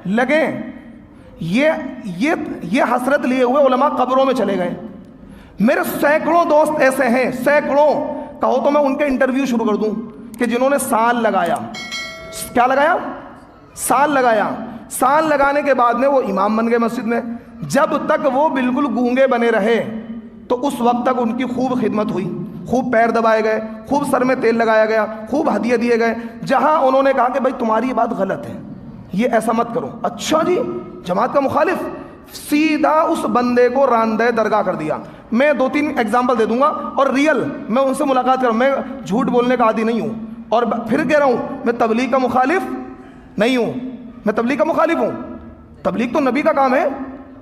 لگیں. یہ حسرت لیے ہوئے علماء قبروں میں چلے گئے. میرے سینکڑوں دوست ایسے ہیں, سینکڑوں, کہو تو میں ان کے انٹرویو شروع کر دوں, کہ جنہوں نے سال لگایا. کیا لگایا؟ سال لگایا. سال لگانے کے بعد میں وہ امام بن گئے مسجد میں. جب تک وہ بالکل گونگے بنے رہے تو اس وقت تک ان کی خوب خدمت ہوئی, خوب پیر دبائے گئے, خوب سر میں تیل لگایا گیا, خوب ہدیے دیے گئے. جہاں انہوں نے کہا کہ بھائی تمہاری یہ بات غلط ہے, یہ ایسا مت کرو, اچھا جی جماعت کا مخالف, سیدھا اس بندے کو راندہ درگاہ کر دیا. میں 2-3 ایگزامپل دے دوں گا اور ریئل, میں ان سے ملاقات کروں, میں جھوٹ بولنے کا عادی نہیں ہوں, اور پھر کہہ رہا ہوں میں تبلیغ کا مخالف نہیں ہوں, میں تبلیغ کا مخالف ہوں. تبلیغ تو نبی کا کام ہے,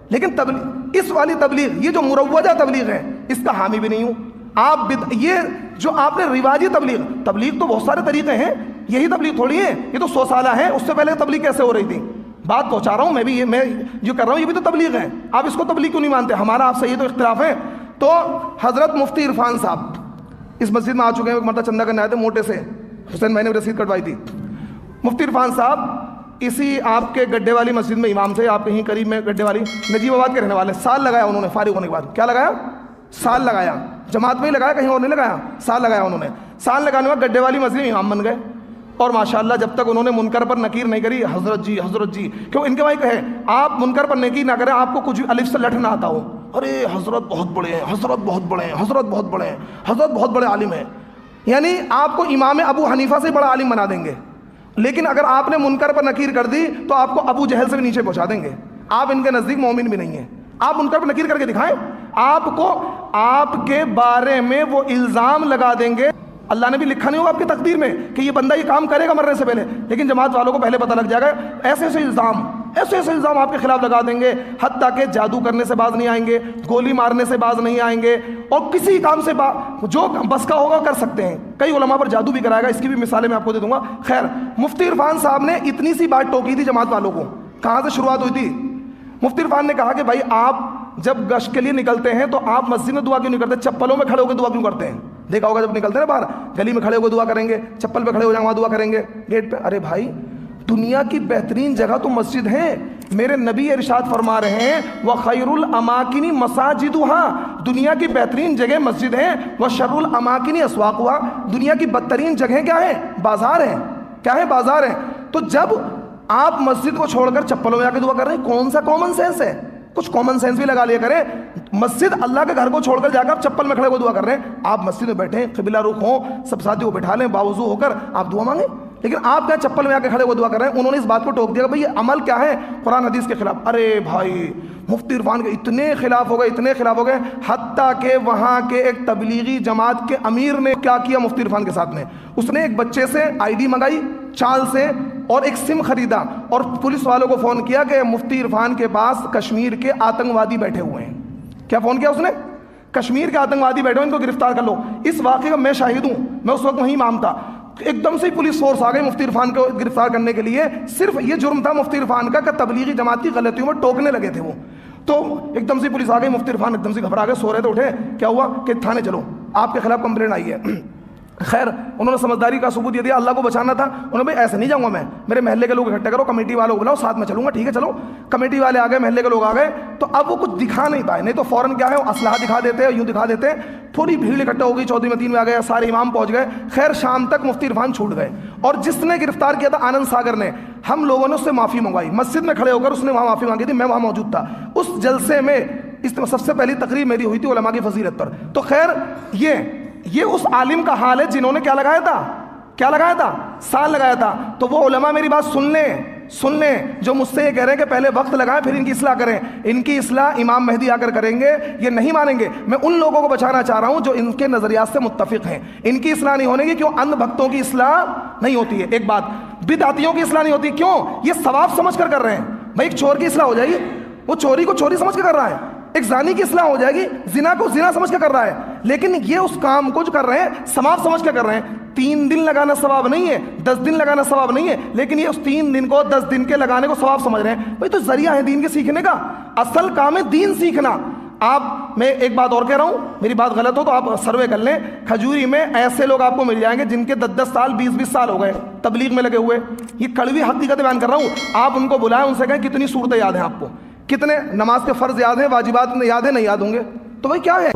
لیکن تبلیغ, اس والی تبلیغ, یہ جو مروجہ تبلیغ ہے, اس کا حامی بھی نہیں ہوں. آپ یہ جو آپ نے رواجی تبلیغ تو بہت سارے طریقے ہیں, یہی تبلیغ تھوڑی ہے, یہ تو 100 سالہ ہے. اس سے پہلے تبلیغ کیسے ہو رہی تھی؟ بات پہنچا رہا ہوں میں بھی, میں جو کر رہا ہوں یہ بھی تو تبلیغ ہے. آپ اس کو تبلیغ کیوں نہیں مانتے؟ ہمارا آپ سے یہ تو اختلاف ہے. تو حضرت مفتی عرفان صاحب اس مسجد میں آ چکے ہیں, ایک مرتبہ چندہ کرنے آئے تھے موٹے سے, حسین میں نے رسید کٹوائی تھی. مفتی عرفان صاحب اسی آپ کے گڈھے والی مسجد میں امام تھے, آپ کہیں قریب میں گڈھے والی, نجیب آباد کے رہنے والے. سال لگایا انہوں نے فارغ ہونے کے بعد. کیا لگایا؟ سال لگایا. جماعت میں ہی لگایا, کہیں اور نہیں لگایا, سال لگایا انہوں نے. سال لگانے کے بعد گڈھے والی مسجد میں امام بن گئے. اور ماشاءاللہ جب تک انہوں نے منکر پر نکیر نہیں کری, حضرت جی حضرت جی, کیوں ان کے بھائی کہے آپ منکر پر نکیر نہ کریں, آپ کو کچھ الف سے لٹ نہ آتا ہو, ارے حضرت بہت بڑے ہیں, حضرت بہت بڑے ہیں, حضرت بہت بڑے ہیں, حضرت بہت بڑے عالم ہیں. یعنی آپ کو امام ابو حنیفہ سے بڑا عالم بنا دیں گے, لیکن اگر آپ نے منکر پر نکیر کر دی تو آپ کو ابو جہل سے بھی نیچے پہنچا دیں گے. آپ ان کے نزدیک مومن بھی نہیں ہیں. آپ منکر پر نکیر کر کے دکھائیں, آپ کو آپ کے بارے میں وہ الزام لگا دیں گے. اللہ نے بھی لکھا نہیں ہوگا آپ کی تقدیر میں کہ یہ بندہ یہ کام کرے گا مرنے سے پہلے, لیکن جماعت والوں کو پہلے پتہ لگ جائے گا. ایسے ایسے الزام آپ کے خلاف لگا دیں گے, حتیٰ کہ جادو کرنے سے باز نہیں آئیں گے, گولی مارنے سے باز نہیں آئیں گے, اور کسی کام سے جو بس کا ہوگا کر سکتے ہیں. کئی علماء پر جادو بھی کرائے گا, اس کی بھی مثالیں میں آپ کو دے دوں گا. خیر, مفتی عرفان صاحب نے اتنی سی بات ٹوکی تھی جماعت والوں کو. کہاں سے شروعات ہوئی تھی؟ مفتی عرفان نے کہا کہ بھائی آپ جب گشت کے لیے نکلتے ہیں تو آپ مسجد میں دعا کیوں نہیں کرتے, چپلوں میں کھڑے ہو کے دعا کیوں کرتے ہیں؟ دیکھا ہوگا جب نکلتے ہیں نا باہر, گلی میں کھڑے ہو کے دعا کریں گے, چپل پہ کھڑے ہو جائیں وہاں دعا کریں گے, گیٹ پہ. ارے بھائی دنیا کی بہترین جگہ تو مسجد ہے. میرے نبی ارشاد فرما رہے ہیں وَخَيْرُ الْأَمَاكِنِ مَسَاجِدُهَا, دنیا کی بہترین جگہ مسجد ہے. وَشَرُّ الْأَمَاكِنِ أَسْوَاقُهَا, دنیا کی بدترین جگہیں کیا ہیں؟ بازار ہیں. کیا ہے؟ بازار ہیں. تو جب آپ مسجد کو چھوڑ کر چپلوں میں آ کے دعا کر رہے ہیں, کون سا کامن سینس ہے؟ کچھ کامن سینس بھی لگا لیا کریں. مسجد اللہ کے گھر کو چھوڑ کر جا کر چپل میں کھڑے کو دعا کر رہے ہیں. آپ مسجد میں بیٹھیں, قبلہ رخ ہوں, سب ساتھی کو بٹھا لیں, باوضو ہو کر آپ دعا مانگیں, لیکن آپ کیا چپل میں آ کے کھڑے کو دعا کر رہے ہیں. انہوں نے اس بات کو ٹوک دیا کہ بھائی یہ عمل کیا ہے؟ قرآن حدیث کے خلاف. ارے بھائی مفتی عرفان کے اتنے خلاف ہو گئے, حتیٰ کہ وہاں کے ایک تبلیغی جماعت کے امیر نے کیا کیا مفتی عرفان کے ساتھ میں, اس نے ایک بچے سے ID منگائی چال سے, اور ایک سم خریدا, اور پولیس والوں کو فون کیا کہ مفتی عرفان کے پاس کشمیر کے آتنکوادی بیٹھے ہوئے ہیں. کیا فون کیا اس نے؟ کشمیر کے آتنکوادی بیٹھے ہوئے, ان کو گرفتار کر لو. اس واقعے کا میں شاہد ہوں, میں اس وقت وہیں امام تھا. ایک دم سے پولیس فورس آ گئی مفتی عرفان کو گرفتار کرنے کے لیے. صرف یہ جرم تھا مفتی عرفان کا کہ تبلیغی جماعت کی غلطیوں میں ٹوکنے لگے تھے وہ. تو ایک دم سے پولیس آ گئی, مفتی عرفان ایک دم سے گھبرا گئے, سو رہے تھے, اٹھے, کیا ہوا کہ تھانے چلو, آپ کے خلاف کمپلین آئی ہے. خیر انہوں نے سمجھداری کا ثبوت یہ دیا, اللہ کو بچانا تھا. انہوں نے بھائی ایسے نہیں جاؤں گا میں, میرے محلے کے لوگ اکٹھے کرو, کمیٹی والوں کو بلاؤ, ساتھ میں چلوں گا. ٹھیک ہے چلو. کمیٹی والے آ گئے, محلے کے لوگ آ گئے, تو اب وہ کچھ دکھا نہیں پائے, نہیں تو فوراً کیا ہے اسلحہ دکھا دیتے, یوں دکھا دیتے. تھوڑی بھیڑ اکٹھا ہو گئی, چودھری متین میں آ گئے, سارے امام پہنچ گئے. خیر شام تک مفتی عرفان چھوٹ گئے, اور جس نے گرفتار کیا تھا آنند ساگر نے, ہم لوگوں نے اس سے معافی منگوائی. مسجد میں کھڑے ہو کر اس نے وہاں معافی مانگی تھی, میں وہاں موجود تھا. اس جلسے میں اس سب سے پہلی تقریر میری ہوئی تھی علماء کی فضیلت پر. تو خیر یہ اس عالم کا حال ہے جنہوں نے کیا لگایا تھا, سال لگایا تھا. تو وہ علماء میری بات سن لیں جو مجھ سے یہ کہہ رہے ہیں کہ پہلے وقت لگائیں پھر ان کی اصلاح کریں. ان کی اصلاح امام مہدی آ کر کریں گے, یہ نہیں مانیں گے. میں ان لوگوں کو بچانا چاہ رہا ہوں جو ان کے نظریات سے متفق ہیں. ان کی اصلاح نہیں ہونے گی, کیوں؟ اندھ بھکتوں کی اصلاح نہیں ہوتی ہے. ایک بات, بدعتیوں کی اصلاح نہیں ہوتی, کیوں؟ یہ ثواب سمجھ کر رہے ہیں. بھائی ایک چور کی اصلاح ہو جائے گی, وہ چوری کو چوری سمجھ کے کر رہا ہے. ایک زانی کی اصلاح ہو جائے گی, زنا کو زنا سمجھ کے کر رہا ہے. لیکن یہ اس کام کو جو کر رہے ہیں ثواب سمجھ کے کر رہے ہیں. 3 دن لگانا ثواب نہیں ہے, 10 دن لگانا ثواب نہیں ہے, لیکن یہ اس 3 دن کو 10 دن کے لگانے کو ثواب سمجھ رہے ہیں. بھائی تو ذریعہ ہے دین کے سیکھنے کا. اصل کام ہے دین سیکھنا. آپ, میں ایک بات اور کہہ رہا ہوں, میری بات غلط ہو تو آپ سروے کر لیں, کھجوری میں ایسے لوگ آپ کو مل جائیں گے جن کے 10 سال 20 سال ہو گئے تبلیغ میں لگے ہوئے. یہ کڑوی حقیقت بیان کر رہا ہوں. آپ ان کو بلائیں, ان سے کہیں کتنی صورتیں یاد ہیں آپ کو, کتنے نماز کے فرض یاد ہیں, واجبات یاد ہیں, نہیں یاد ہوں گے تو بھائی کیا ہے.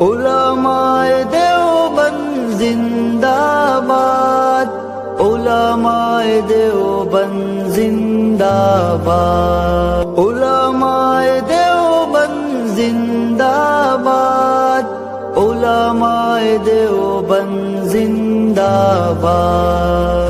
علماء دیوبند زندہ باد, علماء دیوبند زندہ باد, علماء دیوبند زندہ باد, علماء دیوبند زندہ باد.